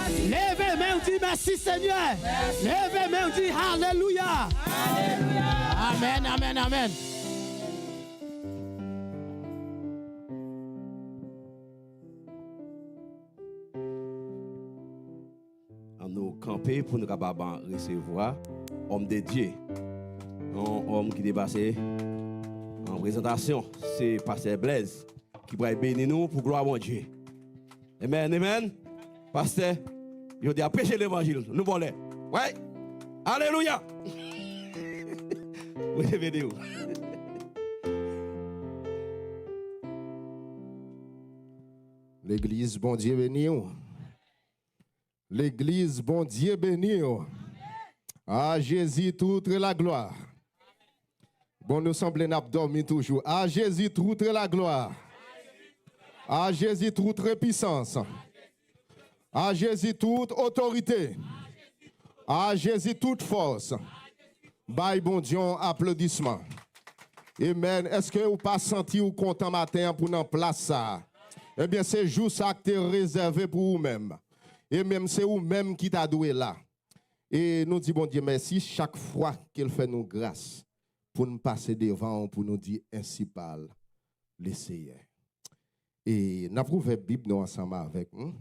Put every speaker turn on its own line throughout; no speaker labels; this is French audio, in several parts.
Levez main, on dit merci Seigneur. Levez main, on dit Alléluia. Amen, amen, amen.
Nous camper pour nous capables recevoir homme de Dieu, un homme qui dépasse en présentation, c'est Pasteur Blaise qui va bénir nous pour gloire à mon Dieu. Amen, amen. Pasteur, je dis à prêcher l'évangile, nous voulons. Ouais. Alléluia. Vous devez où?
L'église, bon Dieu béni. L'église, bon Dieu béni. À Jésus, toute la gloire. Bon, nous semblons n'a dormi toujours. À Jésus, toute la gloire. À Jésus, toute puissance. À Jésus, toute autorité. À Jésus, toute force. Bye, bon Dieu, applaudissements. Amen. Est-ce que vous pas senti ou content matin pour nous place ça? Eh bien, c'est juste ça qui est réservé pour vous-même. Et même c'est vous-même qui t'a doué là. Et nous disons, bon Dieu, merci chaque fois qu'il fait nous grâce pour nous passer devant, pour nous dire ainsi parle le Seigneur. Et nous avons ouvert la Bible nous ensemble avec nous.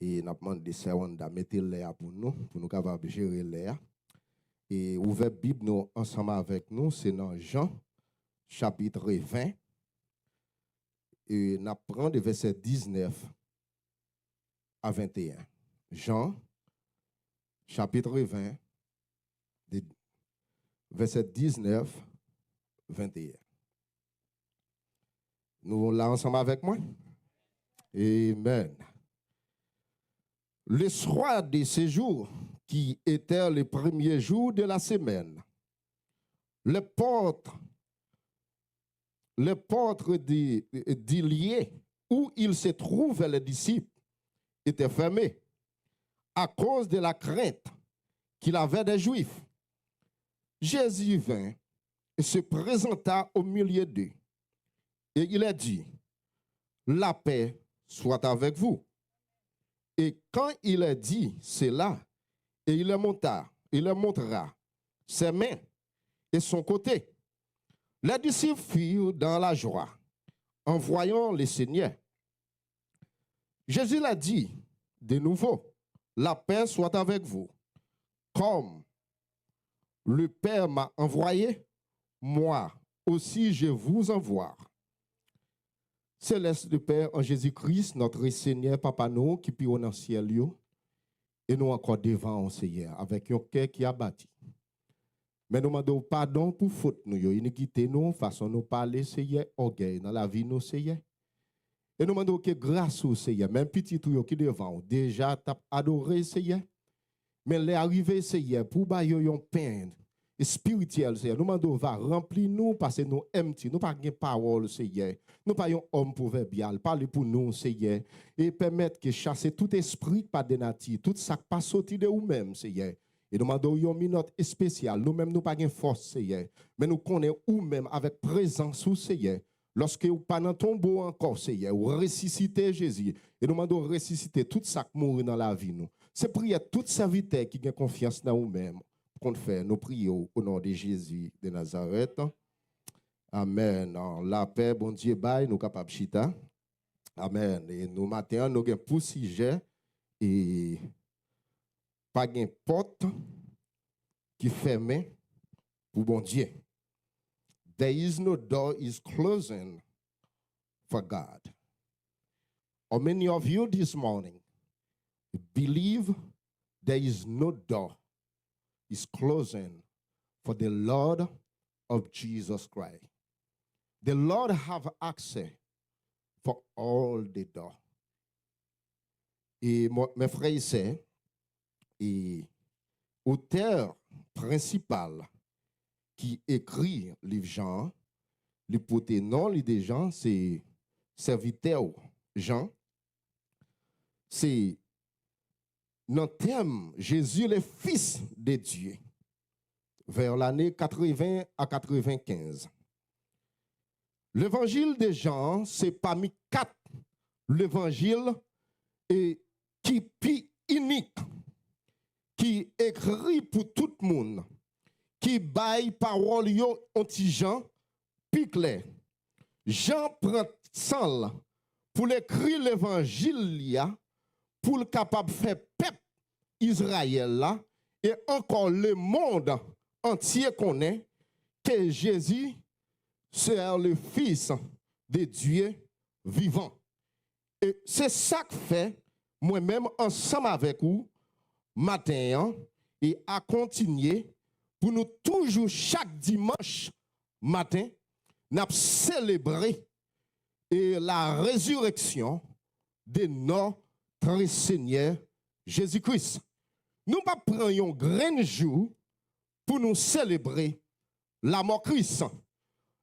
Et nous avons demandé des servants de mettre l'air pour nous capables de gérer l'air. Et ouvert la Bible nous ensemble avec nous, c'est dans Jean, chapitre 20. Et nous apprenons de verset 19 à 21. Jean, chapitre 20, verset 19, 21. Nous sommes là ensemble avec moi? Amen. Le soir de ce jour, qui était le premier jour de la semaine, les portes du lieu où il se trouvaient les disciples étaient fermées à cause de la crainte qu'il avait des Juifs. Jésus vint et se présenta au milieu d'eux. Et il a dit, la paix soit avec vous. Et quand il a dit cela, et il leur montra ses mains et son côté, les disciples furent dans la joie en voyant le Seigneur. Jésus l'a dit de nouveau, la paix soit avec vous. Comme le Père m'a envoyé, moi aussi je vous envoie. Céleste de Père en Jésus-Christ, notre Seigneur, Papa nous, qui prie dans le ciel, et nous encore devant, Seigneur, avec un cœur qui a bâti. Mais nous demandons pardon pour faute, nous, iniquité, nous, façon nous parler, Seigneur, orgueil dans la vie, nous, Seigneur. Et nous demandons que grâce au Seigneur, même petit tout qui devant, déjà t'as adoré, Seigneur. Mais les arrivées, Seigneur, pour bailler un pain spirituel, Seigneur, nous demandons va remplir nous parce que nous empty, nous pas de parole, Seigneur. Nous pas un homme proverbial, parler pour nous, Seigneur, et permettre que chasser tout esprit pas de nature, tout ça pas sorti de nous-mêmes, Seigneur. Et nous demandons une minute spéciale. Nous-mêmes, nous pas de force, Seigneur. Mais nous connaissons nous-mêmes avec présence, Seigneur. Lorsque vous pas dans tombeau encore, Seigneur, vous ressuscitez Jésus. Et nous demandons ressusciter tout ça qui mourit dans la vie. C'est prier tout serviteur qui a confiance dans nous-mêmes. Qu'on fait, nous prions au nom de Jésus de Nazareth. Amen. La paix, bon Dieu, bye, nous capables chita. Amen. Et nous matin, nous avons pour sujet et pas de porte qui ferme pour bon Dieu. There is no door is closing for God. How many of you this morning believe there is no door is closing for the Lord of Jesus Christ? The Lord have access for all the doors. Et mes frères et sœurs, et auteur principal qui écrit le livre Jean, le poté non, le de Jean, c'est serviteur Jean. C'est notre thème, Jésus le Fils de Dieu, vers l'année 80 à 95. L'évangile de Jean, c'est parmi 4 l'évangile et qui est unique, qui écrit pour tout le monde, qui baille parole yo anti Jean, puis clair. Jean prend sang pour l'écrire l'évangile pour le capable de faire peuple Israël là, et encore le monde entier connaît que Jésus c'est le Fils de Dieu vivant. Et c'est ça que fait moi-même ensemble avec vous matin et à continuer pour nous toujours chaque dimanche matin nous célébrer et la résurrection de notre Seigneur Jésus-Christ. Nous ne prenons pas grand jour pour nous célébrer la mort Christ.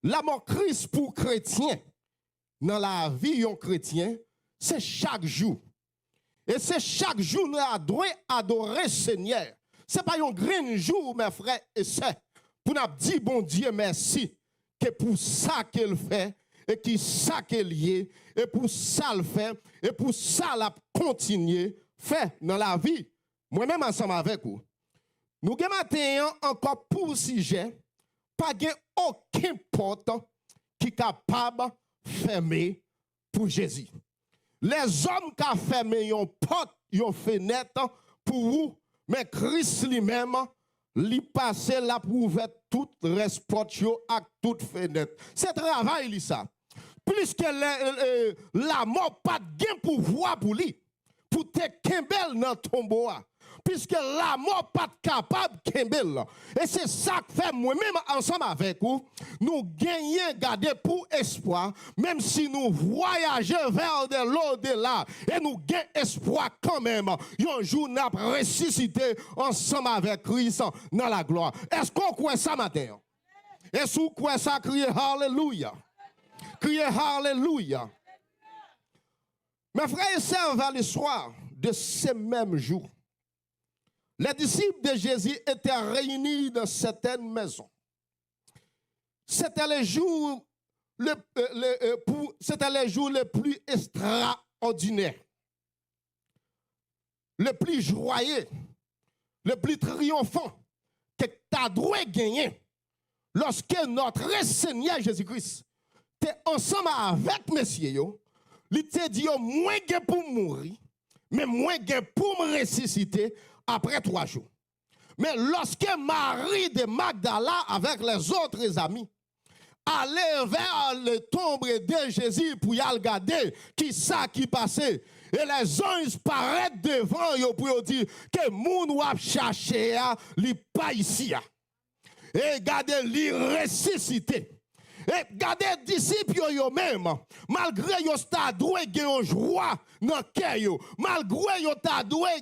La mort Christ pour chrétien, dans la vie d'un chrétien, c'est chaque jour. Et c'est chaque jour nous devons adorer le Seigneur. Ce n'est pas un grand jour, mes frères et sœurs, pour nous dire, bon Dieu, merci, que pour ça qu'il fait, et qui ça qu'il est, et pour ça le fait, et pour ça la continuer, fait dans la vie. Moi-même ensemble avec vous. Nous avons encore pour sujet, pas aucun porte qui est capable de fermer pour Jésus. Les hommes qui ont fermé une porte, une fenêtre pour vous, mais Christ lui-même, lui passé là pour ouvrir toute reste porte à toute fenêtre. C'est travail, ça. Puisque la mort pas de pouvoir pour lui, pour te kembel dans ton bois. Puisque la mort pas capable de kembel. Et c'est ça que fait moi-même ensemble avec vous, nous gagnons garder pour espoir, même si nous voyageons vers de l'au-delà, et nous gagnons espoir quand même. Un jour, nous avons ressuscité ensemble avec Christ dans la gloire. Est-ce qu'on croit ça matin? Est-ce qu'on croit ça? Criez Alléluia. Criez Alléluia. Mes frères et sœurs, vers le soir de ce même jour, les disciples de Jésus étaient réunis dans certaines maisons. C'était les jours les plus extraordinaires, les plus joyeux, les plus triomphants que tu as dû gagner lorsque notre Seigneur Jésus-Christ était ensemble avec messieurs. Il t'a dit, moins pour mourir, mais moins pour me ressusciter après 3 jours. Mais lorsque Marie de Magdala, avec les autres amis, allait vers le tombe de Jésus pour y regarder qui ça qui passait, et les anges paraissent devant eux pour dire que moun wap chercher, li pas ici. Et regardez, li ressuscité. Et regardez les disciples eux-mêmes, malgré qu'ils ont doué une joie dans le cœur, malgré qu'ils ont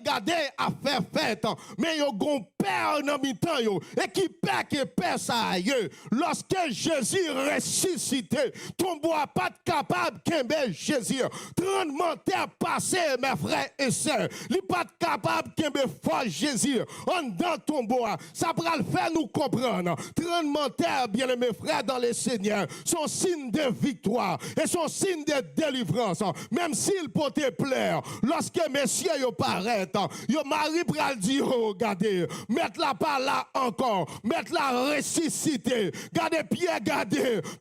garder à faire fête, mais ils ont peur dans le temps, et qui perd ça ailleurs. Lorsque Jésus ressuscité, ton bois pas capable de Jésus. Tremblement de terre passé, mes frères et sœurs, il n'est pas capable de faire Jésus. En dans ton bois, ça va le faire nous comprendre. Tremblement de terre, bien mes frères, dans le Seigneur, son signe de victoire et son signe de délivrance. Même s'il peut te plaire, lorsque messieurs yo paraît, yo mari pral dit, oh, regardez, mettre la pas là encore, mettre la ressuscité, gardez Pierre,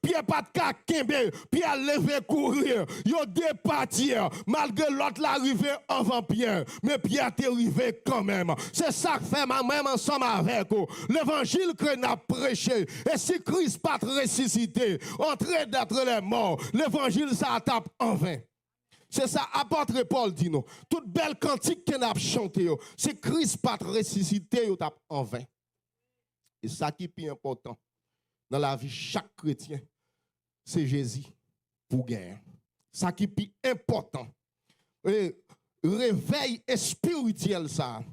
Pierre pas de kakembe, Pierre lever courir, yo départir, malgré l'autre l'arrivée avant Pierre, mais Pierre t'est arrivé quand même. C'est ça que fait même ensemble avec vous. L'évangile que nous avons prêché, et si Christ pas ressuscité, entrer d'être les morts, l'évangile ça tape en vain. C'est ça, apôtre Paul dit nous. Toute belle cantique qu'on a chanté, c'est Christ pas ressuscité, tape en vain. Et ça qui est plus important dans la vie de chaque chrétien, c'est Jésus pour gagner. Ça qui est plus important. Et réveil spirituel, ça,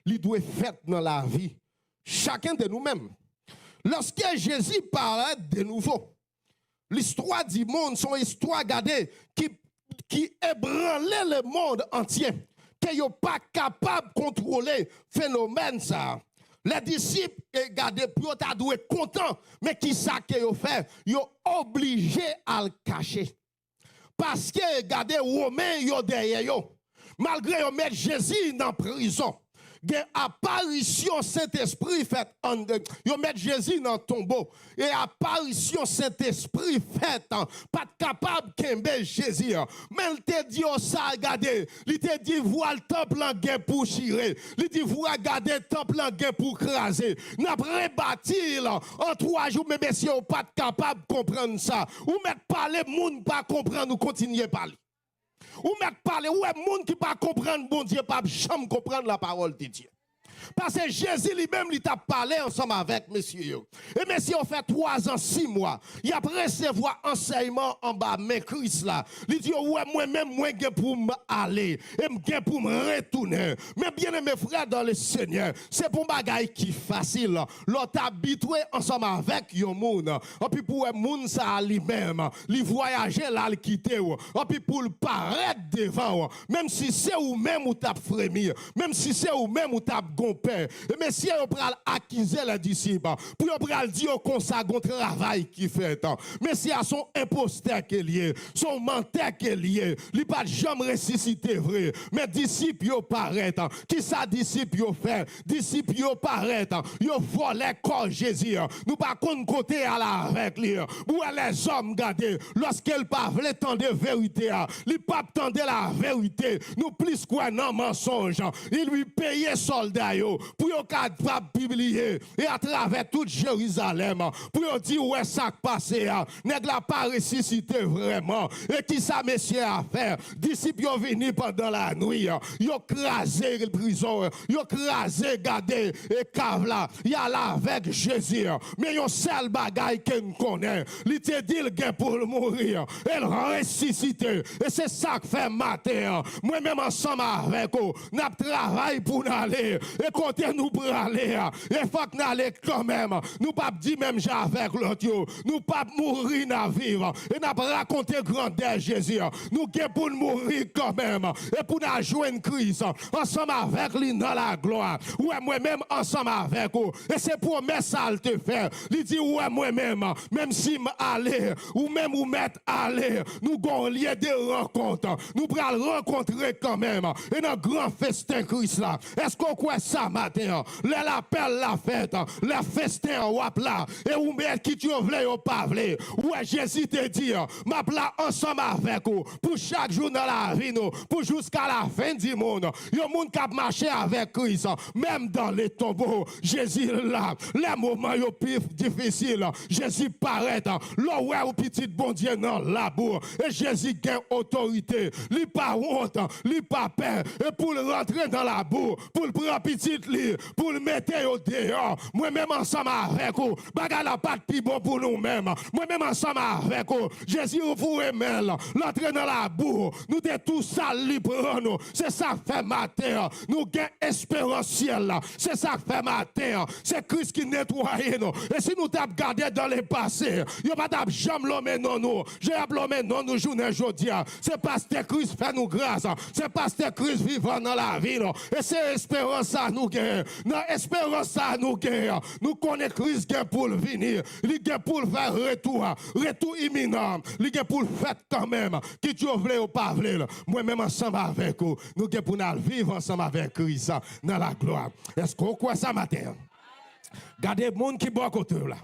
il doit être fait dans la vie, chacun de nous-mêmes. Lorsque Jésus parlait de nouveau, l'histoire du monde, son histoire gardée, qui ébranlait le monde entier, qui n'est pas capable de contrôler le phénomène, ça. Les disciples, regardez, puis ils doivent être contents, mais qui ça qu'ils ont fait? Ils sont obligés à le cacher. Parce que, regardez, les Romains, ils sont derrière eux. malgré yon mettre Jésus dans prison, gen apparition Saint-Esprit fait yon mettre Jésus dans tombeau et apparition Saint-Esprit fait pas capable kembe Jésus mais il te dit ça regarder il te dit voir le temple en gain pour chirer il dit vous regarder temple en gain pour craser n'a rebâti en 3 jours mais messieurs pas capable comprendre ça ou mettre parler monde pas comprendre ou continuer parler ou mettre parler, ou est monde qui pas comprendre bon Dieu, pas jamais comprendre la parole de Dieu. Parce que Jésus lui-même, il t'a parlé ensemble avec messieurs. Et messieurs, on fait 3 ans, 6 mois. Il a recevoir enseignement en bas, mais Christ là. Il dit, ouais, moi-même, moi, je pour m'aller. Et je pour me retourner. Mais bien aimé frères dans le Seigneur, c'est pour bagaille qui facile. L'autre habitué ensemble avec yon monde. Et puis pour un monde ça lui-même, lui voyager là, le quitter. Et puis pour le paraître devant. Même si c'est ou même ou t'as frémi. Même si c'est ou même ou t'as père. Mais si on pral accuser les disciples, pour on pral dire qu'on ça gon travail qui fait. Mais si à son imposteur qui est lié, son menteur qui est lié, il pas jamais ressuscité vrai. Mais disciples yo paraît. Qui ça disciples yo fait? Disciples yo paraît. Yo volé corps Jésus. Nous pas qu'on côté à la avec lui. Où les hommes garder lorsqu'elle pas veut tendre vérité, il pas tendre la vérité. Nous plus quoi non mensonge. Il lui payait soldat pour yon capable publier et à travers toute Jérusalem pour yon dire ouais ça passé nèg la pas ressuscité vraiment et qui ça messieurs à faire disciples yon venu pendant la nuit yon crasé la prison yon crasé gardé et cave là y a là avec Jésus mais yon seul bagaille que nous connaît il te dit le gain pour mourir elle ressuscité et c'est ça que fait matin moi même ensemble avec vous n'a travail pour aller et côté nous pour aller et faut que nous aller quand même nous pas dire même j'ai avec l'autre nous pas mourir na vivre et n'a pas raconter grandeur Jésus nous gain pour mourir quand même et pour nous joindre Christ ensemble avec lui dans la gloire ouais moi même ensemble avec vous et c'est promesse ça te faire il dit ouais moi même si m'aller ou même ou mettre aller nous gon lieu de rencontre nous pour rencontrer quand même et dans grand festin Christ là est-ce qu'on croit ça matin l'appel la fête la festin wap là et ou met qui tu voulais ou pas voulais ouais Jésus te dit m'a plat ensemble avec vous pour chaque jour dans la vie nous pour jusqu'à la fin du monde yo monde qui marcher avec Christ même dans les tombeaux Jésus là les moments yo plus difficiles Jésus paraît là ouais au petit bon Dieu dans la boue et Jésus gagne autorité li pas honte li pas peur et pour rentrer dans la boue pour le prendre petit lit pour le mettre au dehors moi même ensemble avec vous bagarre la pas plus bon pour nous mêmes moi même ensemble avec vous Jésus vous aimez l'entrer dans la boue nous de tout ça libre nous c'est ça fait matin nous gain espérentiel c'est ça fait matin c'est Christ qui nettoie nous et si nous t'ab gardé dans le passé yo pas t'ab jamais l'homme non nous j'ai l'homme non nous journée aujourd'hui c'est parce que Christ fait nous grâce c'est parce que Christ vivant dans la vie et c'est espérance à nous gain dans espérance à nous gain nous connaissons Christ gain pour venir il gain pour faire retour imminent il gain pour faire quand même qui tu voulais ou pas voulais moi même ensemble avec vous nous gain pour vivre ensemble avec Christ dans la gloire est-ce qu'on croit ça matin gardez monde qui boit côté là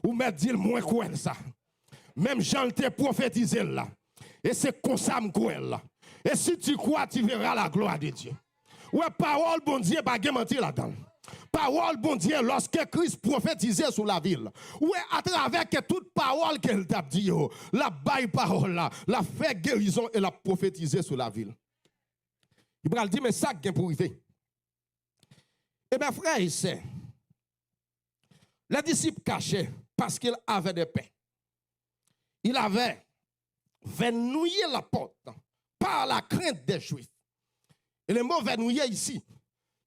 ou mettre dire moins quoi ça même Jean te prophétisé là et c'est comme ça me là et si tu crois tu verras la gloire de Dieu ouais parole bon Dieu pas mentir là-dedans parole bon Dieu lorsque Christ prophétisait sur la ville ouais à travers que toute parole qu'elle t'a dit la baille parole là la fait guérison et la prophétisé sur la ville il va dire mais ça qui est pour arriver et bien frère et sœurs les disciples cachaient parce qu'ils avaient de paix il avait vernouillé la porte par la crainte des Juifs. Et le mot vernouiller ici,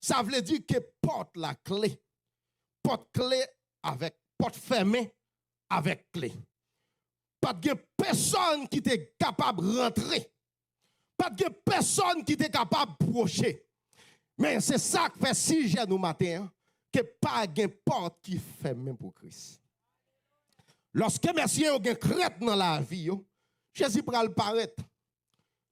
ça veut dire que porte la clé. Porte clé avec, porte fermée avec clé. Pas de personne qui était capable de rentrer. Pas de personne qui était capable de procher. Mais c'est ça qui fait si j'ai nous matin, que pas de porte qui ferme pour Christ. Lorsque messieurs ont une crête dans la vie, Jésus pral paraître.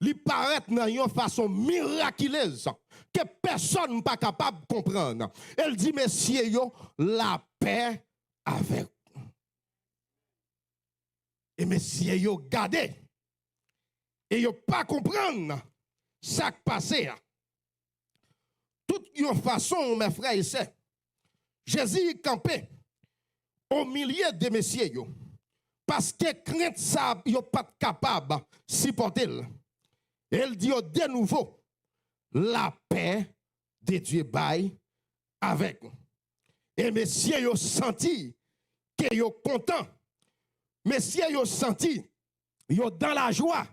li paraît dans une façon miraculeuse que personne n'est pas capable de comprendre. Elle dit, messieurs, yo, la paix avec vous. Et messieurs, yo, gardez. Et yo pas comprendre ça qui passé. Toute une façon, mes frères et sœurs, Jésus campé au milieu de messieurs, yo, parce que crainte ça, yo pas capable de supporter. Elle dit de nouveau, la paix de Dieu baille avec nous. Et messieurs, yo senti que yo content. Messieurs, yo senti yo dans la joie.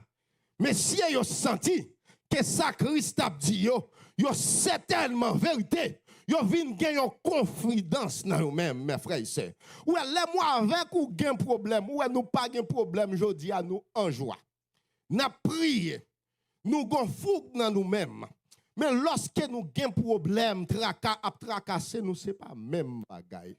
Messieurs, yo senti que ça Christ a dit yo certainement vérité. Yo vinn gen yon confidence dans nous-mêmes, mes frères et sœurs. Ou les moi avec ou gen problème, ou nous pas gen problème jodi à nous en joie. N'a prié. Nous gon fougue dans nous-mêmes. Mais lorsque nous gen problème, tracasser nous c'est pas même bagaille.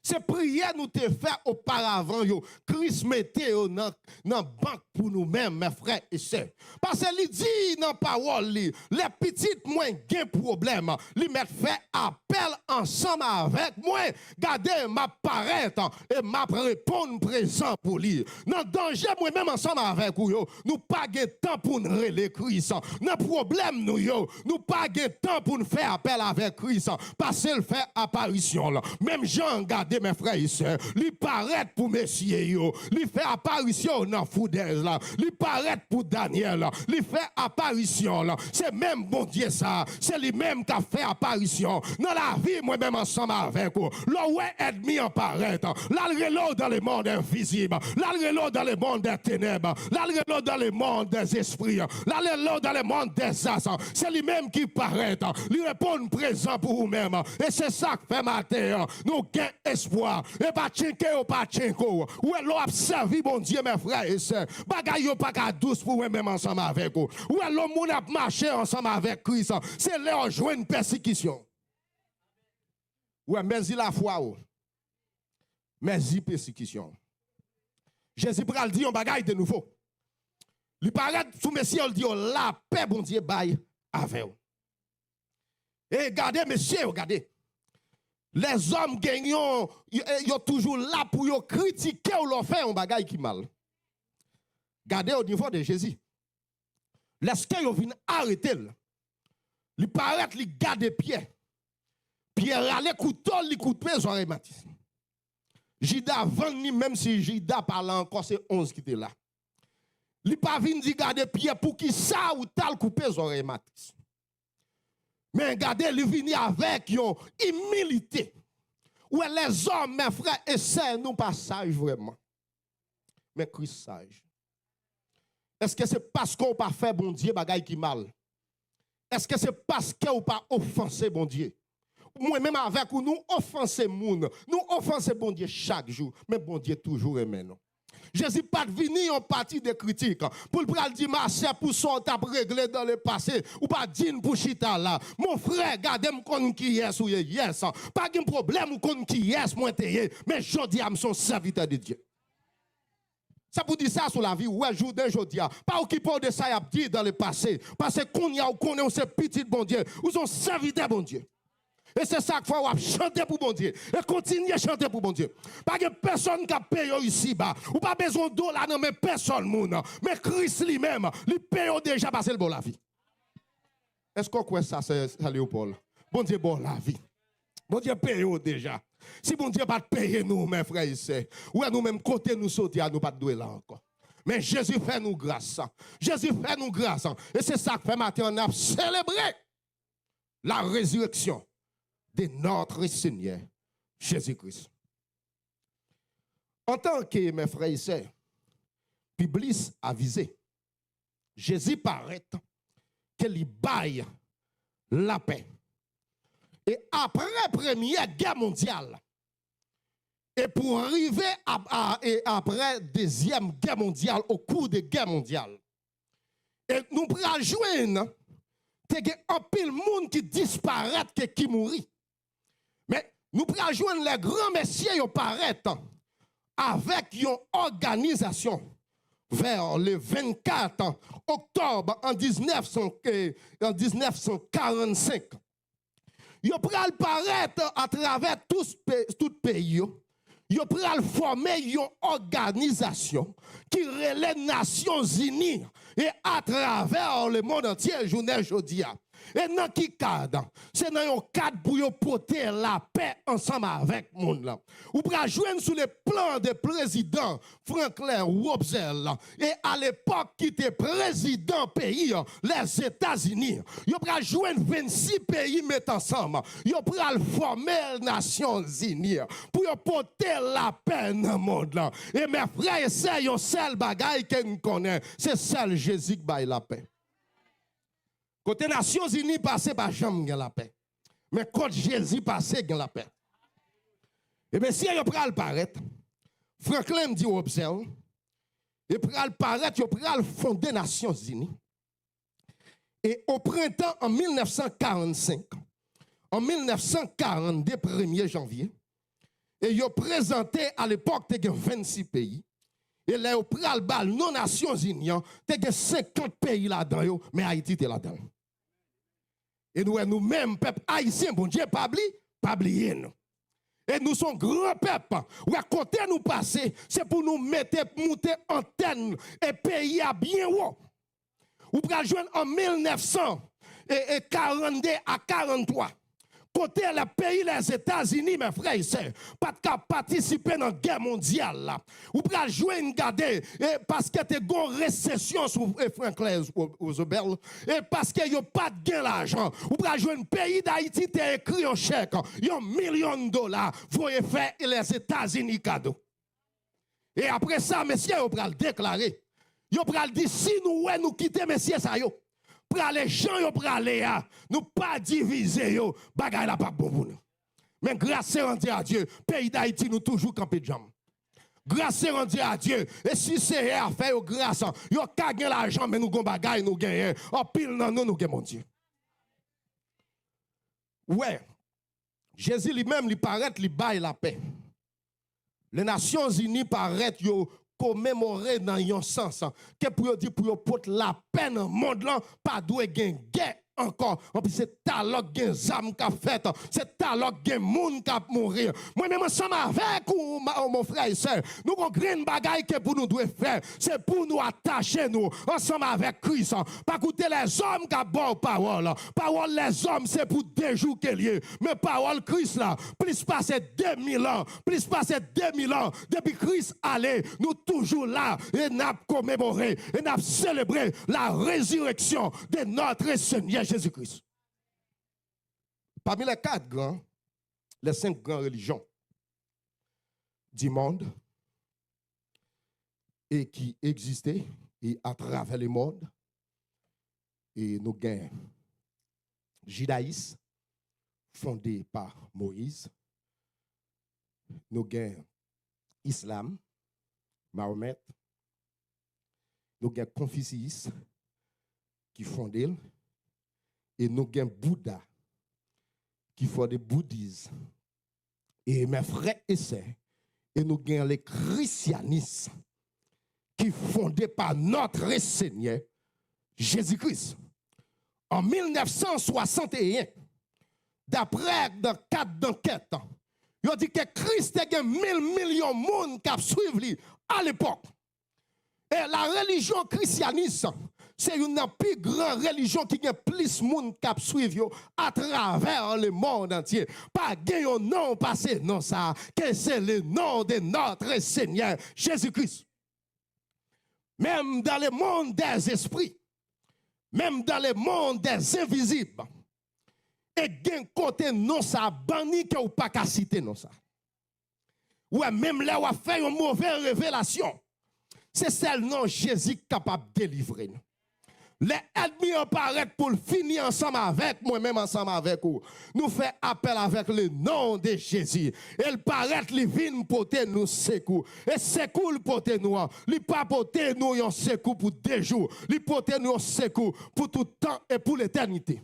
C'est prière nous te fait auparavant yo. Christ mettait dans banque pour nous-mêmes, mes frères et sœurs. Parce qu'il dit dans parole les petites moins gain problème, li met fait appel ensemble avec moi. Gardez ma paraître et m'a répondre présent pour lui. Dans danger moi même ensemble avec vous yo, nous pas gain temps pour nous relayer Christ. Dans problème nous pas gain temps pour nous faire appel avec Christ parce qu'il fait apparition là. Même Jean gardez mes frères et sœurs, li paraît pour messieurs yo, li fait apparition dans Foudez là, li paraît pour Daniel là, li fait apparition là, c'est même bon Dieu ça, c'est lui même qui a fait apparition dans la vie moi même ensemble avec vous. Là où est ennemi en paraît, là le dans le monde invisible, là le dans le monde des ténèbres, là le dans le monde des esprits, là le dans le monde des astres, c'est lui même qui paraît, lui répond présent pour vous-même et c'est ça que fait matin, nous gain espoir et pas tchenke ou pas tchenko ou l'on a servi bon Dieu mes frères et sœurs bagay yo pas ka douce pour moi même ensemble avec vous ou l'on moun a marché ensemble avec Christ c'est leur jouer une persécution ouais mais il la foi ou mais il persécution Jésus pral dit un bagay de nouveau il paraît sous messieurs il dit la paix bon Dieu baille avec vous et regardez messieurs regardez. Les hommes gagnants, ils sont toujours là pour critiquer ou leur faire un bagage qui mal. Regardez au niveau de Jésus. Lorsque ils viennent arrêter, ils paraissent, ils gardent pied. Pierre allait couteau, ils coupent les oreilles. Jida vend ni même si Jida parle encore, c'est 11 qui étaient là. Ils pas venir dire garder pied pour qui ça ou tal couper les oreilles. Mais regardez, il vient avec une humilité. Où les hommes, mes frères et sœurs, nous pas sages vraiment. Mais Christ sage. Est-ce que c'est parce qu'on n'a pas fait bon Dieu bagaille qui mal? Est-ce que c'est parce qu'on n'a pas offensé bon Dieu? Moi-même avec nous offensons moun. Nous offensons bon Dieu chaque jour. Mais bon Dieu toujours aimé nous. Jésus pas venu en partie de critiques pour le dire marcher pour son tap réglé dans le passé ou pas dire pour chita là mon frère gardez-moi kon qui yes ou yes pas de problème ou kon qui yes moi teye mais jodi am son serviteur de Dieu ça pour dire ça sur la vie ouais jour d'un jodi pas occupé de ça y a dit dans le passé parce que qu'on y a ou connaît c'est petit bon Dieu ou son serviteur bon Dieu. Et c'est ça qu'il faut chanter pour bon Dieu. Et continuer à chanter pour bon Dieu. Pas que personne qui paye ici bas. Ou pas besoin de dollars, mais personne moun. Mais Christ lui-même, il paye déjà passer le bon la vie. Est-ce qu'on croit ça, c'est Léopold? Bon Dieu, bon la vie. Bon Dieu paye déjà. Si bon Dieu pas payer nous, mes frères et sœurs, ou à nous-mêmes côté nous sauter, à nous pas douer là encore. Mais Jésus fait nous grâce. Jésus fait nous grâce. Et c'est ça que fait matin, on a célébré la résurrection de notre Seigneur Jésus-Christ. En tant que mes frères et sœurs, Publius a visé, Jésus paraît qu'il baille la paix. Et après la Première Guerre mondiale, et pour arriver et après la Deuxième Guerre mondiale, au cours de la Guerre mondiale, et nous pourrons joindre un pile monde qui disparaît, qui mourit. Mais nous pourrons joindre les grands messieurs qui paraissent avec une organisation vers le 24 octobre en 1945. Yo pral paraître à travers tout pays. Yo pral former une organisation qui relève les Nations Unies et à travers le monde entier, journée jodia. Et dans qui cadre? C'est dans un cadre pour porter la paix ensemble avec le monde. Ou pour joindre sous le plan du président Franklin Roosevelt et à l'époque qui était président pays, les États-Unis. Ils pour joindre 26 pays mettre ensemble. Ils pour former les Nations Unies pour porter la paix dans le monde. Et mes frères et sœurs, il y a un seul bagaille que nous connaissons, c'est seul Jésus qui baille la paix. Côté Nations Unies passé par jamais la paix. Mais quand Jésus passé la paix. Et bien si il pral paraître, Franklin dit observe, il pral paraître, il pral fonder Nations Unies. Et au printemps en 1945, en 1942 1er janvier, et il présenté à l'époque 26 pays. Et là, il pral bal non Nations Unies, il y a 50 pays là-dedans, mais Haïti est là-dedans. Et nous-mêmes, peuple haïtien, bon Dieu, pas oublier nous. Et nous sommes grands peuples. Ou à côté nous passer, c'est pour nous mettre, monter antenne et pays à bien haut. Ou pour joindre en 1942 à 43. Côté le pays, les États-Unis, mes frères et sœurs, pas de participer dans la guerre mondiale. Là. Ou pour jouer une garde, parce que tu as une récession sur Franklin Roosevelt, et parce qu'il n'y a pas de gain l'argent. Ou pour jouer un pays d'Haïti, tu as écrit un chèque, il y a $1 million, vous avez fait les États-Unis cadeau. Et après ça, messieurs, vous pouvez le déclarer. Vous pouvez dire, si nous quittons, messieurs, ça y est. Pour les gens, pour aller, nous pas diviser, yo, bagay la pas bon pour nous. Mais grâce à Dieu, pays d'Haïti, nous toujours campé de jambes. Grâce à Dieu, et si c'est à faire grâce, yo ka gagner l'argent, mais nous gon bagay, nous gagnons. En pile, non, nous gagnons, mon Dieu. Ouais, Jésus lui-même, il paraît, il baille la paix. Les Nations Unies paraissent, yo, commémorer dans un sens que pour dire pour porter la peine dans le monde là pas doué gain guerre encore en plus c'est talent gain zam qu'a fait c'est talent gain monde qu'a mourir moi même ensemble avec mon frère et soeur nous avons grande bagaille que pour nous doit faire c'est pour nous attacher nous ensemble avec Christ pas écouter les hommes qui bon parole les hommes c'est pour des jours que lié mais parole Christ là plus passer 2000 ans depuis Christ allé nous toujours là et n'a commémoré et n'a célébré la résurrection de notre Seigneur Jésus-Christ. Parmi les 4 grands, les 5 grandes religions du monde et qui existaient et à travers le monde, et nous avons le judaïsme fondé par Moïse, nous avons l'islam, Mahomet, nous avons Confucius qui fondé, et nous avons Bouddha qui font des bouddhismes. Et mes frères et sœurs, et nous avons les christianismes qui fondés par notre Seigneur Jésus-Christ. En 1961, d'après 4 enquêtes, il a dit que Christ a 1 000 millions de monde qui suivent à l'époque. Et la religion christianisme, c'est une plus grande religion qui a plus de monde qui suivent à travers le monde entier. Pas un nom passé, non ça, que c'est le nom de notre Seigneur Jésus-Christ. Même dans le monde des esprits, même dans le monde des invisibles, et d'un côté non ça, banni que ou pas qu'à citer non ça. Ouais, même là où a fait une mauvaise révélation, c'est celle non Jésus capable de délivrer nous. Les ennemis apparaissent pour finir ensemble avec moi-même, ensemble avec vous. Nous faisons appel avec le nom de Jésus. Il paraît que les vignes portent nous secours. Et secours portent nous. Il pas porter nous un secours pour 2 jours. Il porte nous un secours pour tout temps et pour l'éternité.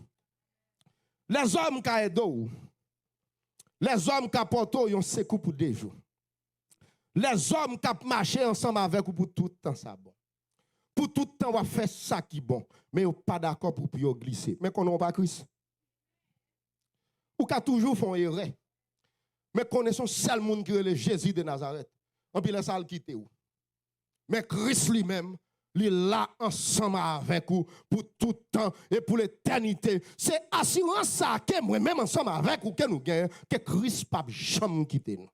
Les hommes qui aident, les hommes qui apportent un secours pour 2 jours. Les hommes qui marchent ensemble avec vous pour tout temps, ça bon. pour tout le temps, on va faire ça qui est bon. Mais on pas d'accord pour plus glisser. Mais qu'on n'a pas Christ. Ou qu'a toujours fait erreur. Mais connaissons seul monde qui est le Jésus de Nazareth. On peut laisser le quitter. Mais Christ lui-même, il est là ensemble avec vous pour tout le temps et pour l'éternité. C'est assurance ça que moi-même ensemble avec vous que nous gagnons, que Christ ne peut jamais quitter nous.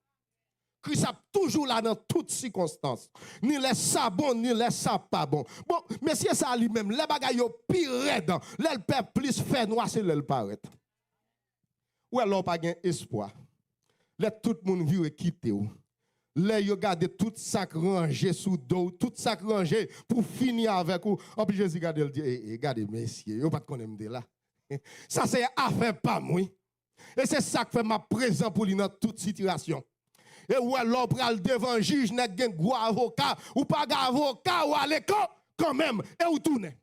Christ est toujours là dans toutes circonstances. Ni laisse ça bon, ni laisse ça pas bon. Bon, mais si ça lui-même, les bagailles sont pire raide, les père plus fait noir, c'est le paraît. Ou alors pas gain espoir. Les tout le monde vit et quitter ou. Les yo garde tout ça rangé sous dos, tout ça rangé pour finir avec vous. En plus Jésus garde le dit, regardez messieurs, yo pas connaître de là. Ça c'est affaire pas moi. Et c'est ça que fait ma présence pour lui dans toute situation. Et ou alors pral devant juge n'a gen gros avocat ou pas avocat ou à l'école quand même et ou tourner.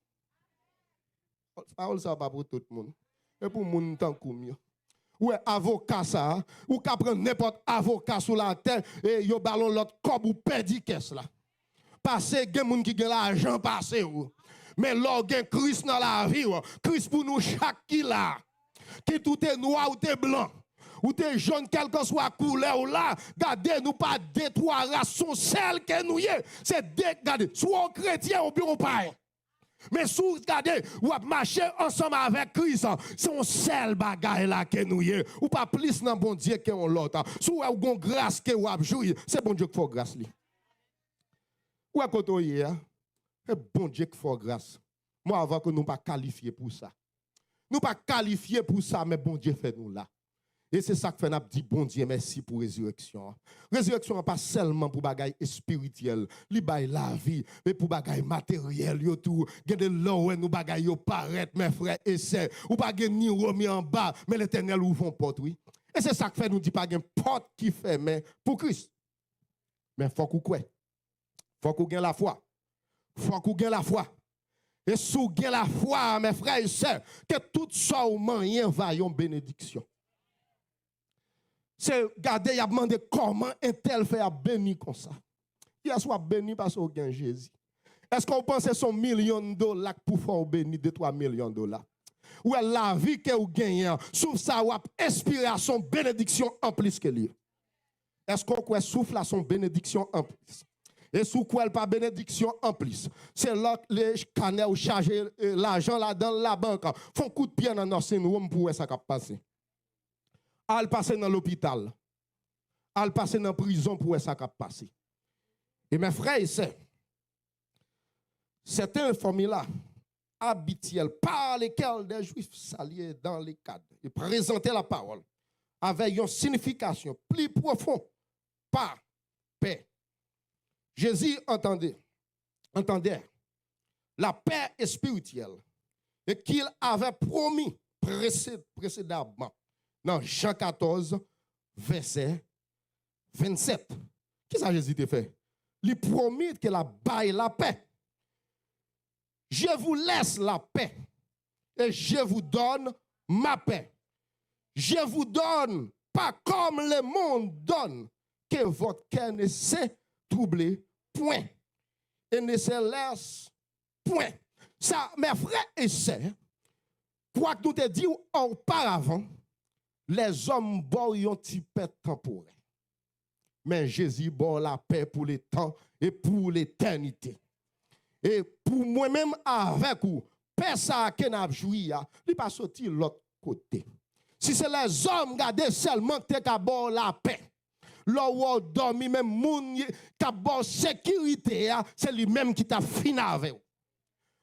Parole ça pas pour tout le monde. Et pour moun tant comme ou avocat ça ou ka prendre n'importe avocat sur la terre et yo ballon l'autre cob ou perdi caisse là. Parce gen moun qui gen l'argent passé ou. Mais l'or gen Christ dans la vie, Christ pour nous chaque qui là. Qui tout est noir ou t'es blanc. Ou t'es jaune, quelle que soit la couleur là, regardez, nous pas deux, trois races, celles que nous y est. C'est regardez, soit chrétien ou bien pas. Mais si vous regardez, ou marcher ensemble avec Christ, c'est un seul bagage là que nous y est. Ou pas plus dans bon Dieu que l'autre. Si vous avez une grâce que vous avez joué, c'est bon Dieu qui fait grâce. Ou à côté de c'est bon Dieu qui fait grâce. Moi, avant que nous ne pas qualifiés pour ça. Nous pas qualifiés pour ça, mais bon Dieu fait nous là. Et c'est ça que fait nous dit bon Dieu merci pour résurrection. Résurrection n'est pas seulement pour bagaille spirituel, li bail la vie, mais pour bagaille matériel yo tout. Gade là où nous bagaille yo paraître mes frères et sœurs, ou pas gen ni remis en bas, mais l'Éternel ouvre une porte oui. Et c'est ça que fait nous dit pas gen porte qui ferme pour Christ. Mais faut qu'on quoi? Faut qu'on gagne la foi. Faut qu'on gagne la foi. Et sous gagne la foi mes frères et sœurs, que tout ça au moyen va yon bénédiction. C'est garder, il a demandé comment un tel fait à béni comme ça. Il a soit béni parce qu'il gagne Jésus. Est-ce qu'on pense que son $1,000,000 pour faire béni de $3,000,000? Ou la vie que vous gagnez, sauf ça, ou inspiration, bénédiction en plus que lui. Est-ce qu'on souffle à son bénédiction en plus? Et sous quoi elle pas bénédiction en plus? C'est là que les canaux chargent l'argent là dans la banque. Font coup de pied dans notre syndrome pour ça qui passe. Al passer dans l'hôpital, al passer dans la prison pour ça qui passe. Et mes frères et sœurs, certains formules-là habituels par lesquels des juifs s'alliaient dans les cadres et présentaient la parole avec une signification plus profonde par paix. Jésus entendait la paix spirituelle et qu'il avait promis précédemment. Dans Jean 14, verset 27. Qu'est-ce que Jésus a fait? Il promet que la baille la paix. Je vous laisse la paix et je vous donne ma paix. Je vous donne pas comme le monde donne, que votre cœur ne se trouble point et ne se laisse point. Ça, mes frères et sœurs, quoi que nous te dit auparavant, les hommes boivent un petit peu temporaire. Mais Jésus boit la paix pour le temps et pour l'éternité. Et pour moi-même avec vous, paix ça que n'a joui, il pas sorti de l'autre côté. Si c'est les hommes gardez seulement que t'es boire la paix. Là où dormi même moun qui a bon sécurité, c'est lui-même qui t'a fini avec vous.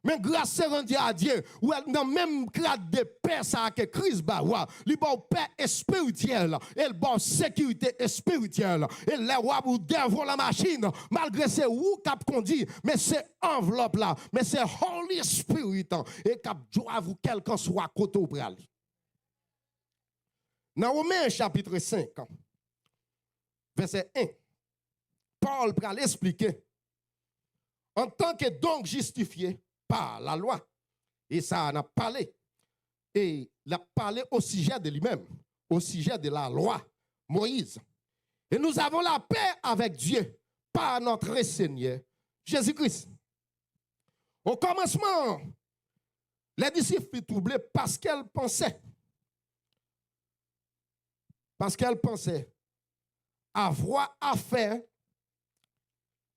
Mais grâce c'est rendu à Dieu, ou dans même grade de paix ça que Christ ba wa, li bon paix spirituelle, et bon sécurité spirituelle, et les rois ou devant la machine, malgré c'est où cap conduit, mais c'est enveloppe là, mais c'est Holy Spirit et cap doit vous quelqu'un soit côté au pral. Dans Romains chapitre 5 verset 1, Paul pral expliquer en tant que donc justifié par la loi. Et ça en a parlé. Et il a parlé au sujet de lui-même, au sujet de la loi, Moïse. Et nous avons la paix avec Dieu par notre Seigneur Jésus-Christ. Au commencement, les disciples furent troublés parce qu'elles pensaient avoir affaire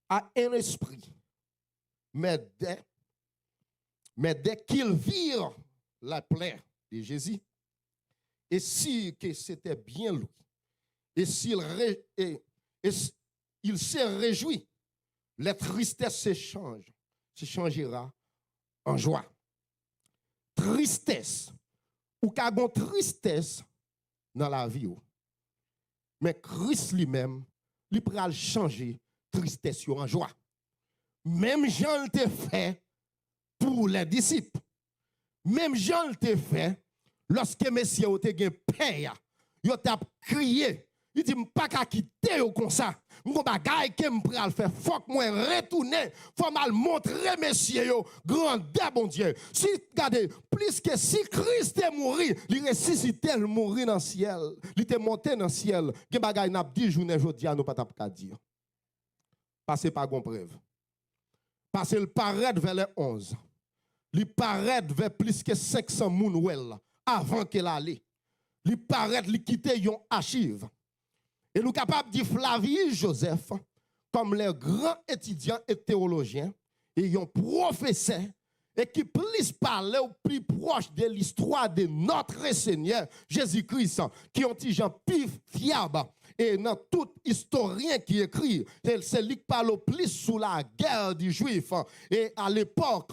à un esprit. Mais dès qu'ils virent la plaie de Jésus, et si que c'était bien lui, et s'il s'est réjoui, la tristesse se changera en joie. Tristesse, ou qu'agon tristesse dans la vie. Mais Christ lui-même, lui pral changer tristesse en joie. Même Jean le fait pour les disciples. Même Jean le fait lorsque Messie a été père, il a crié. Il dit, pas qu'à quitter comme ça. Mon bagay que m'pral faire, faut que moi retourner, faut mal montrer messieurs grandeur bon Dieu. Si regardez, plus que si Christ est mort, il ressuscité, il mourir dans le ciel, il était monté dans le ciel. Que bagay n'a 10 journées jodi à nous pas t'a dire. Passez par gon preuve. Passez le paraît vers les 11. Il paraît vers plus que 500 moun avant qu'elle allait. Il paraît il quitter yon archive. Et nous sommes capables de dire Flavie Joseph, comme les grands étudiants et théologiens, et un professeur, et qui plus parlait au plus proche de l'histoire de notre Seigneur Jésus-Christ, qui ont dit Jean plus fiable, et dans tout historien qui écrit, c'est lui qui parle au plus sous la guerre des Juifs. Et à l'époque,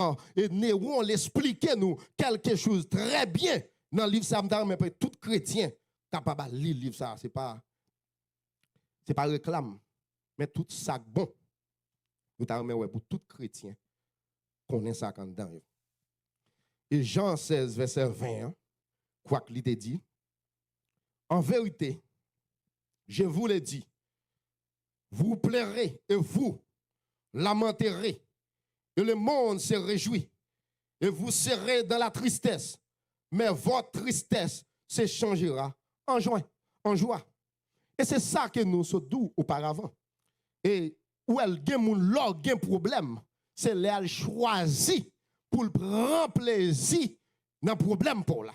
Néron l'expliquait nous quelque chose très bien dans le livre Samdar, mais tout chrétien capable de lire le livre ça, c'est pas réclame, mais tout ça bon. Vous avez pour tout chrétien connaît ça quand dedans. Et Jean 16, verset 20, quoi qu'il ait dit, en vérité, je vous l'ai dit, vous plairez et vous lamenterez, et le monde se réjouit, et vous serez dans la tristesse, mais votre tristesse se changera en joie. Et c'est ça que nous sommes doux auparavant. Et où elle a un problème, c'est qu'elle choisit pour prendre plaisir dans le problème pour là.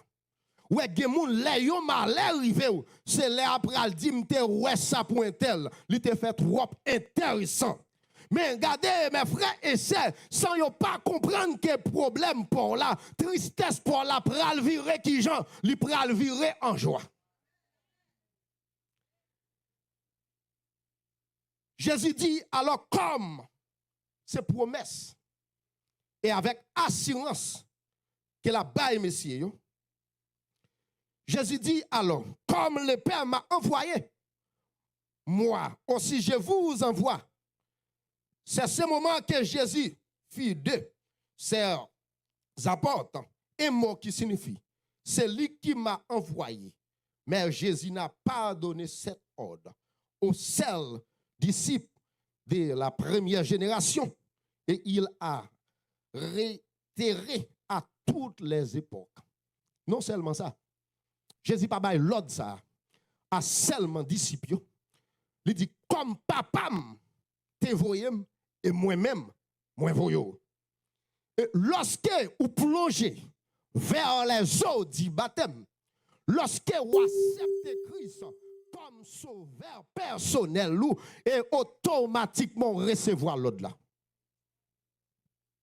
Où elle a mal arrivé, c'est là après elle dit ouais ça pour un tel, il te fait trop intéressant. Mais regardez mes frères et sœurs, sans yo pas comprendre que problème pour là, tristesse pour là, pral virer qui gens, li pral virer en joie. Jésus dit, alors comme ces promesses et avec assurance que la baille, messieurs, Jésus dit, alors, comme le Père m'a envoyé, moi aussi je vous envoie. C'est ce moment que Jésus fit de ses apôtres un mot qui signifie, c'est lui qui m'a envoyé. Mais Jésus n'a pas donné cet ordre aux seuls disciples de la première génération, et il a réitéré à toutes les époques. Non seulement ça, Jésus pas bail l'ordre ça à seulement disciples. Il dit comme papa te voyé et moi-même moi voyo. Et lorsque vous plongez vers les eaux du baptême, lorsque vous acceptez Christ comme sauveur personnel et automatiquement recevoir l'autre là.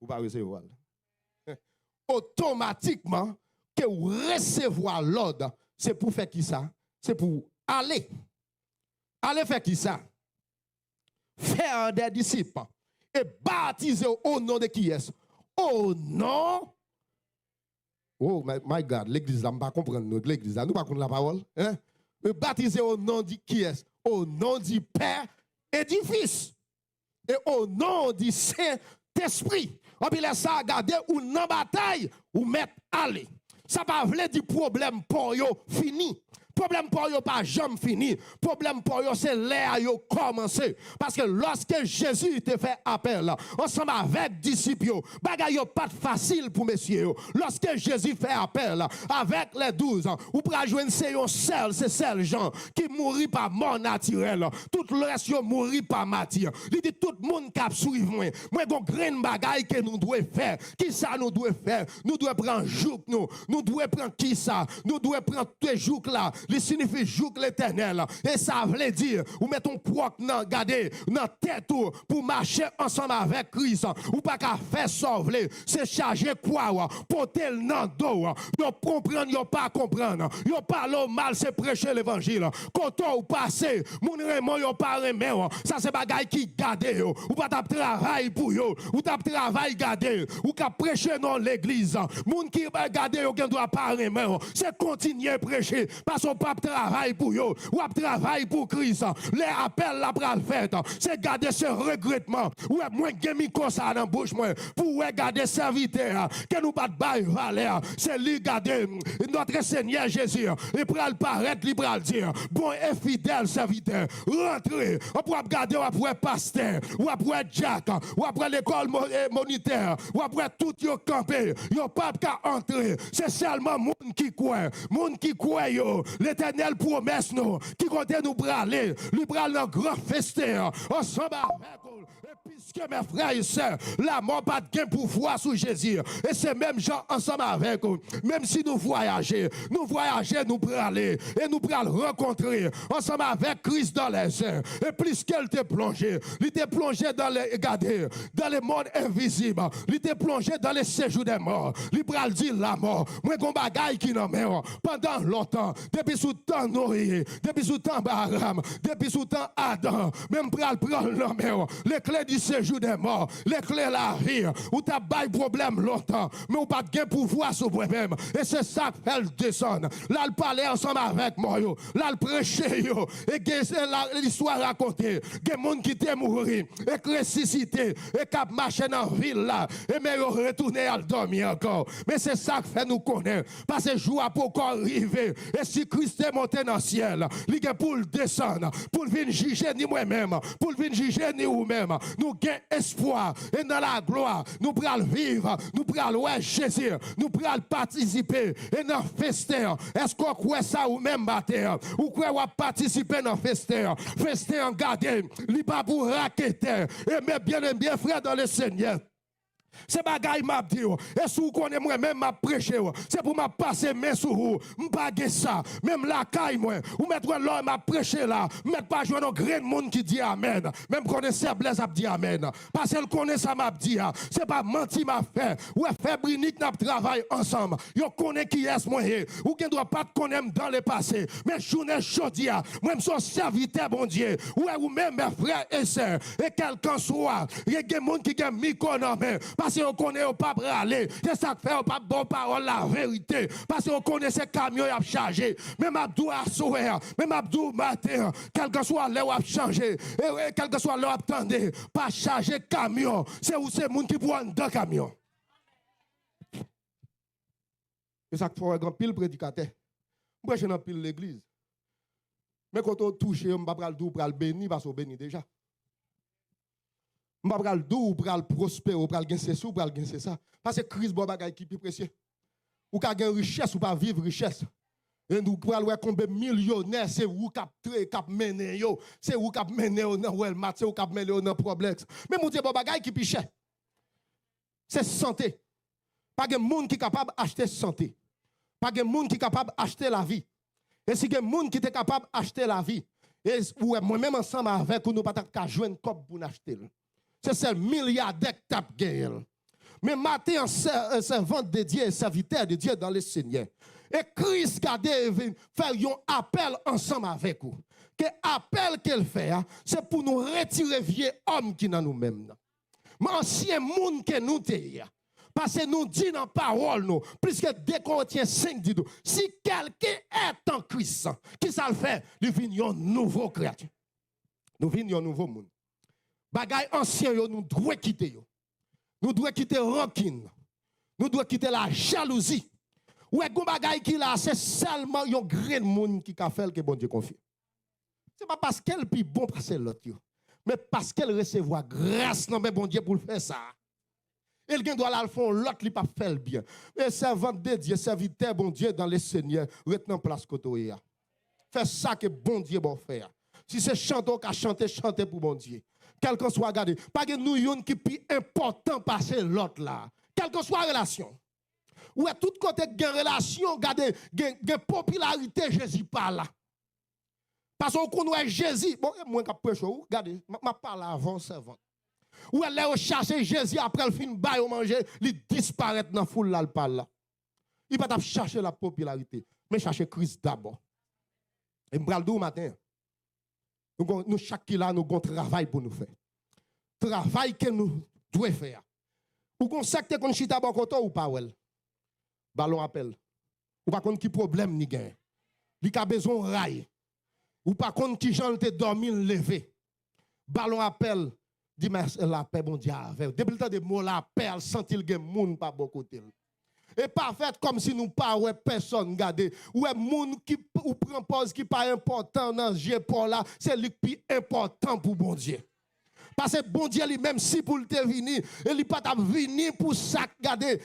Vous pas recevoir. Automatiquement que vous recevoir l'ordre, c'est pour faire qui ça? C'est pour aller. Aller faire qui ça? Faire des disciples et baptiser au nom de qui est? Au nom. Oh my God, l'église là, je ne pas comprendre notre l'église là, nous pas comprendre la parole. Hein? Baptiser au nom de qui est? Au nom du Père et du Fils. Et au nom du Saint-Esprit. On peut laisser ça garder ou dans bataille ou mettre aller. Ça va vouloir dire problème pour yo fini. Problème pour yo pas jamais fini. Problème pour yo c'est l'air yo commencé. Parce que lorsque Jésus te fait appel, ensemble avec disciples, bagay yo pas facile pour messieurs. Lorsque Jésus fait appel avec les 12, ou pour joindre c'est seul gens qui mourit par mort naturelle. Tout le reste yo mourit par matière. Il dit tout le monde qui suivre moi. Moi gon grain bagay que nous devons faire. Qui ça nous doit faire? Nous devons prendre jouk nous devons prendre qui ça? Nous devons prendre tous jouk là. Il signifie jouk l'Éternel. Et ça veut dire ou mettons proc nan garder dans tête pour marcher ensemble avec Christ. Ou pas qu'à faire sauver, c'est charger quoi porter le nan dos. Yo comprendre, yo pas comprendre. Yo parle mal, c'est prêcher l'évangile. Quand on passe, moun remon yo pas remen. Ça c'est bagay qui garde yo. Ou pas tap travail pour yo. Ou tap travail garder. Ou ka prêcher dans l'église. Moun qui garde yo gen doit pas remen. C'est continuer prêcher parce qu'on pas travail pour yo. Ou ap travail pour Christ. Les appels la pral fait. C'est garder ce regrettement. Ou moins gemi comme ça dans bouche moi pour garder serviteur que nous pas bail valeur. C'est lui garder notre Seigneur Jésus. Et pral paraître, il pral dire bon et fidèle serviteur, rentrez. On peut garder après pasteur, ou après Jack, ou après l'école moniteur, ou après tout yo campé. Yo pas qu'à entrer. C'est seulement moun qui croit yo. L'Éternel promesse nous qui compte nous braler, lui bral dans grand festin ensemble avec nous. Et puisque mes frères et sœurs, la mort pas de gain pour foi sous Jésus. Et c'est même gens ensemble avec nous. Même si nous voyageons, nous braler et nous bral rencontrer ensemble avec Christ dans les airs. Et plus qu'elle t'est plongé, il t'est plongé dans les mondes invisibles. Il t'est plongé dans les séjours des morts. Il bral dit la mort. Moi, gon bagaille qui n'en meurt pendant longtemps. Depuis sous temps Noé, depuis sous temps Abraham, depuis sous temps Adam, même bral prendre la mer. Les clés du séjour des morts, les clés de la vie, où t'as pas de problème longtemps, mais ou pas de pouvoir sur vous-même. Et c'est ça qui fait le descendre. Là, le parler ensemble avec moi, là, le prêcher, et l'histoire racontée, des gens qui étaient morts, et qui ressuscité, et qui marché dans la ville là, et mais retourné à dormir encore. Mais c'est ça qui fait nous connaître. Parce que jour à pour encore arriver, et si Christ est monté dans le ciel, il est pour le descendre, pour venir juger ni moi-même, pour venir juger ni vous-même. Nous gagnons espoir, et dans la gloire, nous pourrons vivre, nous pourrons ouais Jésus, nous pourrons participer, et dans le festin. Est-ce qu'on croit ça ou même matin? Ou quoi ou participer dans le festin? Festin en garder, il pas pour raqueter, et mais bien frère dans le Seigneur. C'est bagaille m'a dit et si vous connaissez moi même m'a prêché c'est pour m'a passer main sur vous m'pas ça même la caille moi ou mettre l'homme m'a prêché là mettre pas jouer dans grain monde qui dit amen même connaissez Blaise a dit amen parce qu'elle connaît ça m'a dit c'est pas menti m'a fait ou fait brinique n'a travail ensemble yo connaît qui est moi ou qui doit pas connaître dans le passé mais journée chaudia moi je suis serviteur bon Dieu ou même mes frères et sœurs et quelqu'un soit il y a des monde qui a micro dans main parce qu'on connaît au pas aller, c'est ça qui fait au pas bon parole la vérité. Parce qu'on connaît ces camions qui ont chargé. Même Abdou a sauvé, même Abdou matin, quel que soit l'heure a changé, et quel que soit l'heure attendez, pas charger camion. C'est où c'est monde qui prend deux camions. C'est ça qui fait un grand pile prédicateur. Moi je suis pile l'église. Mais quand on touche, on va pas le bénir parce qu'on bénit déjà. Je ne vais pas le prospérer, je ne vais pas le gagner, je vais gagner ça. Parce que Christ bon bagay qui plus précieux. Ou ka gagner richesse ou pas vivre richesse. Et nous pour aller combien millionnaires c'est vous qui mener yo, c'est vous qui mener dans Walmart, c'est vous qui mener dans Problex. Mais mon Dieu bon bagay qui plus cher. C'est santé. Pas de monde qui est capable d'acheter santé. Pas de monde qui est capable d'acheter la vie. Et si il y a des gens qui est capable d'acheter la vie, et moi-même ensemble avec nous, pas qu'à joindre comme pour acheter. C'est ce milliardaire qui tape gagné. Mais matin, en servant de Dieu, serviteur de Dieu dans le Seigneur. Et Christ gardé faire un appel ensemble avec vous. Quel appel qu'elle fait, c'est pour nous retirer vieux homme qui dans nous-mêmes. Mais ancien monde que nous sommes. Parce que nous disons dans la parole, nous, puisque dès qu'on tient 5 dit, si quelqu'un est en Christ, qui ça le fait? Nous venons un nouveau créature. Nous venons un nouveau monde. Bagay ancien, nous devons quitter. Nous devons quitter rancune. Nous devons quitter la jalousie. Ouais, gon bagay qui là, c'est seulement yon grain de monde qui a fait que bon Dieu confie. C'est pas parce qu'elle plus bon passer l'autre, mais parce qu'elle recevoir grâce dans bon Dieu pour le faire ça. Elle doit aller faire l'autre, il pas faire le bien. Mais servant de Dieu, serviteur bon Dieu dans les seigneurs, retenant place côté. Fais ça que bon Dieu va faire. Si c'est chanter qu'à chanter, chanter pour bon Dieu. Quel que soit regardé, pas que nous yon qui plus important passer l'autre là. Quelle que soit relation. Ou à tout côté gain relation, regardez, gain popularité Jésus pas là. Parce qu'on connaît Jésus, bon moi qui prêche, regardez, m'a parlé avant servant. Ou elle est chercher Jésus après le fin bail au manger, il disparaît dans la foule là le parle là. Il va pas chercher la popularité, mais chercher Christ d'abord. Et m'bral dou matin. Nous chaque là nous avons travail pour nous faire. Travail que nous devons faire. Ou qu'on sait que qu'on chita bon côté ou pas wel. Ballon appel. Ou pas contre qui problème ni gain. Li ka besoin rail. Ou pas contre qui gens te dormi levé. Ballon appel. Dis merci la paix bon Dieu avec. Depuis le temps de mots la paix, elle sentit le monde pas bon côté. Et pas fait comme si nous pas ouais personne garder. Ouais monde qui ou prend pause qui pas important dans Dieu pour là, c'est lui qui important pour bon Dieu. Parce que bon Dieu lui-même si pour te venir, il pas t'a venir pour ça garder.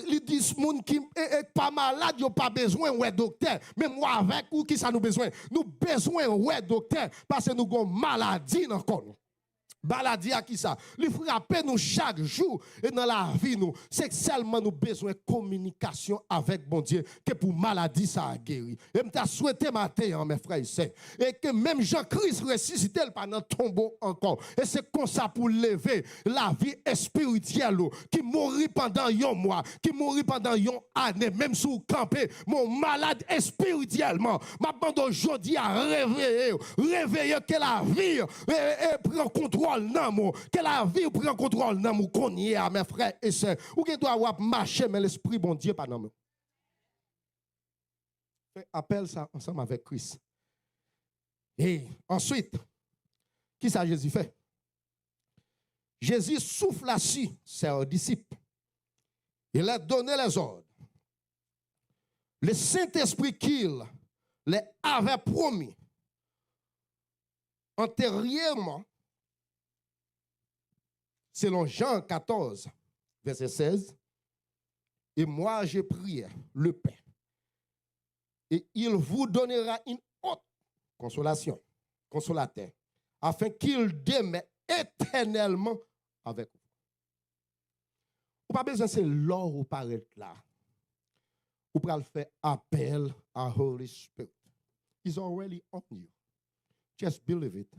Il dit monde qui est pas malade, il pas besoin ouais docteur. Mais moi avec ou qui ça nous besoin? Nous besoin ouais docteur parce que nous avons maladie dans corps. Maladie à qui ça? Il frappe nous chaque jour et dans la vie nous. C'est seulement nous besoin de communication avec bon Dieu que pour maladie ça a guéri. Et m'ta souhaité matin mes frères et sœurs et que même Jean-Christ ressuscité pendant tombeau encore. Et c'est comme ça pour lever la vie spirituelle qui mourit pendant un mois, qui mourit pendant une année, même sous campé, mon malade spirituellement. Ma bande aujourd'hui à réveiller que la vie prend contrôle. Que la vie prend contrôle dans mon connier à mes frères et sœurs. Ou qui doit avoir marché, mais l'esprit bon Dieu pas dans moi. Appelle ça ensemble avec Christ. Et ensuite, qui ça Jésus fait? Jésus souffle assis ses disciples. Il a donné les ordres. Le Saint-Esprit qu'il les avait promis antérieurement, selon Jean 14, verset 16, et moi j'ai prié le Père, et il vous donnera une haute consolation, consolateur, afin qu'il demeure éternellement avec vous. Vous n'avez pas besoin de l'or ou paraître là. Vous pouvez faire appel à Holy Spirit. He's already on you. Just believe it.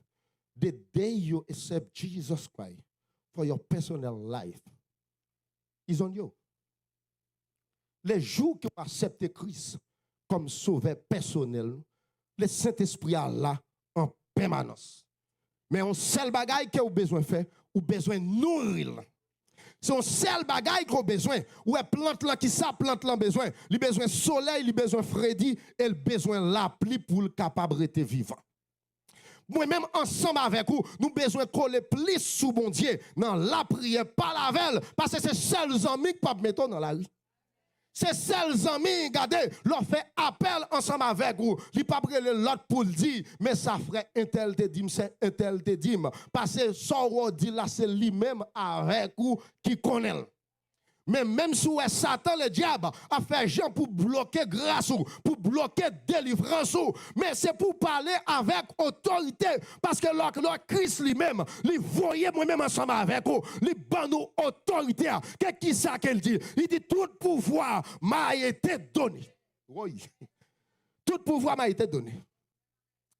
The day you accept Jesus Christ for your personal life is on you. Les jours que vous acceptez Christ comme sauveur personnel, le Saint-Esprit est là en permanence. Mais un seul bagaille que vous avez besoin de faire, vous avez besoin de nourrir. C'est un seul bagaille que vous avez besoin. Ou est plante là qui ça plante là besoin. Il a besoin de soleil, il a besoin de frédi, et il a besoin de la pluie pour le capable de rester vivant. Moi-même, ensemble avec vous, nous avons besoin de coller plus sous bon Dieu dans la prière, pas la veille, parce que c'est seuls amis qui peuvent mettre dans la rue. C'est seuls amis, regardez, leur fait appel ensemble avec vous. Il ne peut pas prendre l'autre pour le dire, mais ça ferait un tel te dit, c'est un tel te dit. Parce que son dit là, c'est lui-même avec vous qui connaît. Mais même si Satan, le diable, a fait gens pour bloquer grâce, pour bloquer délivrance, mais c'est pour parler avec autorité. Parce que le Christ lui-même, il voyait moi-même ensemble avec vous, il ban nous autorité. Qu'est-ce qu'il ça qu'elle dit? Il dit tout pouvoir m'a été donné. Oui. Tout pouvoir m'a été donné.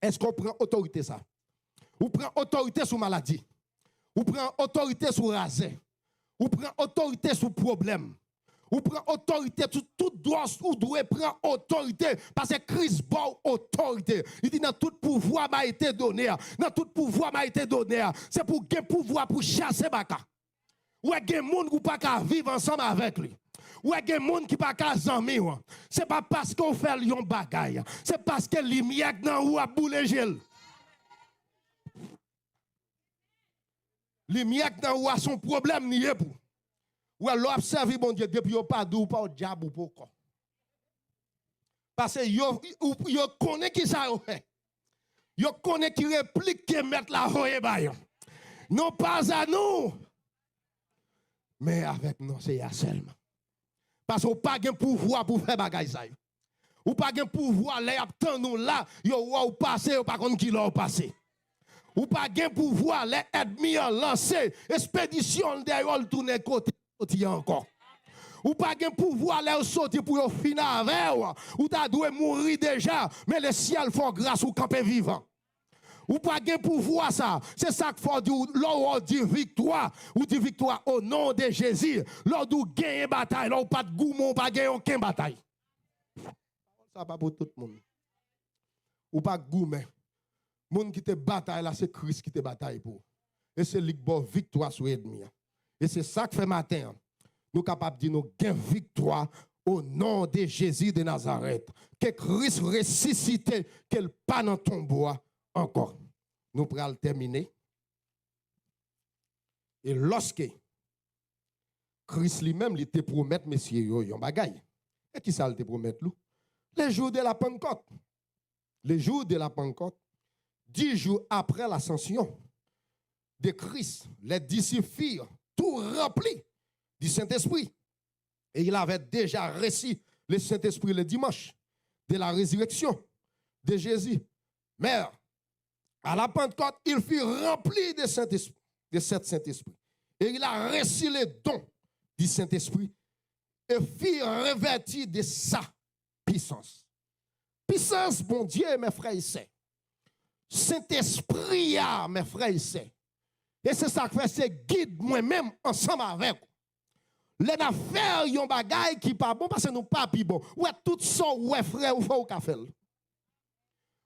Est-ce qu'on prend autorité ça? Ou prend autorité sur maladie? Ou prend autorité sur rasé? Ou prend autorité sur problème. Ou prend autorité sur tout droit ou doit prendre autorité parce que Christ bat autorité. Il dit dans tout pouvoir m'a été donné. Dans tout pouvoir m'a été donné. C'est pour gagner pouvoir pour chasser baka. Ou est gen monde qui pas qu'à vivre ensemble avec lui. Ou est gen monde qui pas qu'à zami. C'est pas parce qu'on fait lion bagaille. C'est parce que lumière dans ou a boule gel. Lumière dans ou a son problème ni pour. Ou alors observer bon Dieu depuis au pas dou pas au diable ou pourquoi. Parce que yo connaît qui ça yo fait. Yo connaît qui réplique qui mettre la voye bayon. Non pas à nous. Mais avec nous c'est ya seulement. Parce qu'on pas de pouvoir pour faire bagay ça. Ou pas de pouvoir les attend nous là, yo ou passer ou pas contre qui l'a passé. Ou pas de pouvoir les ennemis lancer expédition derrière tourner côté encore. Ou pas de pouvoir les sortir pour finir avec ou t'as dû mourir déjà mais le ciel font grâce ou camper vivant. Ou pas de pouvoir ça, c'est ça qu'il faut dire l'on dit victoire ou dit victoire au nom de Jésus. L'on dit gagner bataille, l'on pas de goumon, pas gagner aucune bataille. Ça pas pour tout le monde. Ou pas goumé. Monde qui te bataille là, c'est Christ qui te bataille pour. Et c'est lui qui a victoire sur l'ennemi. Et c'est ça que fait matin. Nous sommes capables de dire nous gain victoire au nom de Jésus de Nazareth. Que Christ ressuscité, qu'elle pas dans ton bois encore. Nous pourrons terminer. Et lorsque Christ lui-même il te promet, messieurs, yon bagay. Et qui ça te promet, lui? Les jours de la Pentecôte. Les jours de la Pentecôte, 10 jours après l'ascension de Christ, les disciples firent tout rempli du Saint-Esprit. Et il avait déjà reçu le Saint-Esprit le dimanche de la résurrection de Jésus. Mais à la Pentecôte, il fut rempli de Saint-Esprit, de cet Saint-Esprit. Et il a reçu les dons du Saint-Esprit et fut revêtu de sa puissance. Puissance, bon Dieu, mes frères et sœurs. Saint-Esprit, mes frères et sœurs. Et c'est ça que fait, c'est guide moi-même ensemble avec vous. Les affaires, yon bagay qui pas bon parce que nous pas pi bon. Ouais, tout ça, ouais, frère, ou faut faire.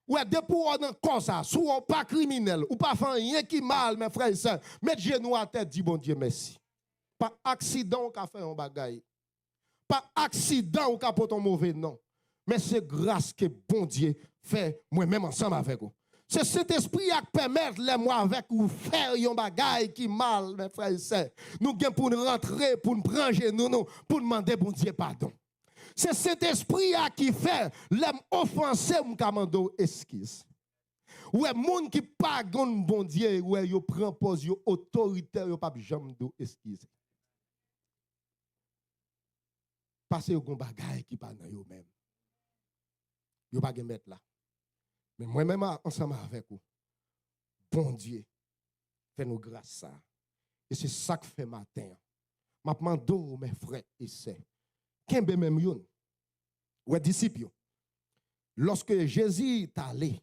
Ouais, depuis on dans comme ça, sou on pas criminel, ou pas faire rien qui mal, mes frères et sœurs. Mettez genou à tête, dit bon Dieu merci. Pas accident qu'a fait un bagay. Pas accident ou qu'a porté un mauvais nom. Mais c'est grâce que bon Dieu fait moi-même ensemble avec vous. C'est cet esprit qui permet les moi avec vous faire un bagay qui mal, mes frères et sœurs. Nous gagnons pour nous rentrer, pour nous prendre nous, pour demander bon Dieu pardon. C'est cet esprit qui fait l'homme offensé ou commando esquisse. Ouais, moun qui pas bon Dieu, ouais, yo prend pose yo autoritaire, yo pas jamais do esquisse. Parce que yo gon bagay qui pas dans yo même. Yo pas gen mettre là. Mais moi-même ensemble avec vous, bon Dieu, fais-nous grâce ça. Et c'est ça que fait matin. Je demande mes frères et sœurs, qu'est-ce même yon? Ouais, disciples. Lorsque Jésus est allé